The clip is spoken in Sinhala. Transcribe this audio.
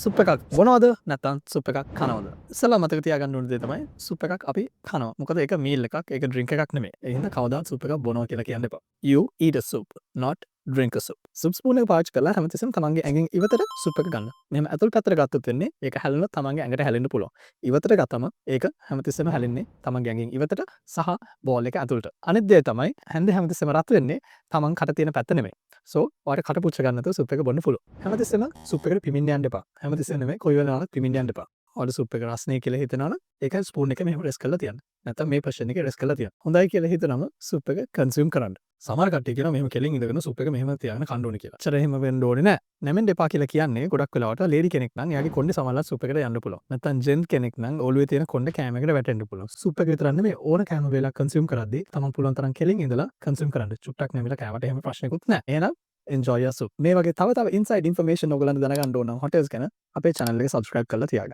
සුප් එකක් බොනවද නැත්නම් සුප් එකක් කනවද? ඉස්සෙල්ලා මතක තියාගන්න ඕන දේ තමයි සුප් එකක් අපි කනවා. මොකද ඒක මීල් එකක්, ඒක ඩ්‍රින්ක් එකක් නෙමෙයි. ඒ හින්දා කවදාවත් සුප් එකක් බොනවා කියලා කියන්න එපා. You eat a soup, not drink a soup. Soup spoon එක පාවිච්චි කරලා හැමතිස්සෙම තමන්ගේ ඇඟෙන් ඉවතට සුප් එක ගන්න. මෙහෙම ඇතුල් පැත්තට ගත්තොත් වෙන්නේ ඒක හැලුනොත් තමන්ගේ ඇඟට හැලෙන්න පුළුවන්. ඉවතට ගත්තම ඒක හැමතිස්සෙම හැලෙන්නේ තමන්ගේ ඇඟෙන් ඉවතට සහ බෝල් එක ඇතුළට. අනිත් දේ තමයි හැන්දේ හැමතිස්සෙම රත් වෙන්නේ තමන් කට තියෙන පැත්ත නෙමෙයි. සෝ ඔයාලට කට පුච්ච ගන්න නැතුව සුප් එක බොන්න පුළුවන්. හැමතිස්සෙම සුප් එකට පිමින්න යන්න එපා. හැමතිස්සෙම නෙමෙයි කොයි වෙලාවකත් පිමින්න යන්න එපා. ඔයාලට සුප් එක රස්නේ කියලා හිතනවනම් ඒක ස්පූන් එක මෙහෙම රෙස් කරලා තියන්න. නැත්නම් මේ පර්ෂන් එකේ රෙස් කරලා තියන්න. හොඳයි කියලා හිතනම සුප් එක කන්සියුම් කරන්න. සමහර කට්ටිය කියනවා මෙහෙම කෙලින් ඉඳගෙන සුප් එක මෙහෙම තියාගෙන කන්න ඕනේ කියලා. ඇත්තට එහෙම වෙන්න ඕනේ නැහැ. නැමෙන්න එපා කියලා කියන්නේ ගොඩක් වෙලාවට ලේඩි කෙනෙක් නම් එයාගේ කොණ්ඩේ සමහරවිට සුප් එකට යන්න පුළුවන්. නැත්නම් ජෙන්ට් කෙනෙක් නම් ඔළුවේ තියෙන කොණ්ඩේ කෑම එකට වැටෙන්න පුළුවන්. සුප් එක විතරක් නෙමෙයි ඕන කෑම වේලක් කන්සියුම් කරද්දී තමන් පුළුවන් තරම් කෙලින් ඉඳලා කන්සියුම් කරන්න. චුට්ටක් නැමිලා කෑවට එහෙම ප්‍රශ්නකුත් නැහැ. එහෙනම් enjoy your soup. මේ වගේ තව ඉන්සයිඩ් ඉන්ෆර්මේෂන් ඔයගලන්ට දැනගන්න ඕන නම් හොටෙල්ස් ගැන අපේ channel එක subscribe කරලා තියාගන්න.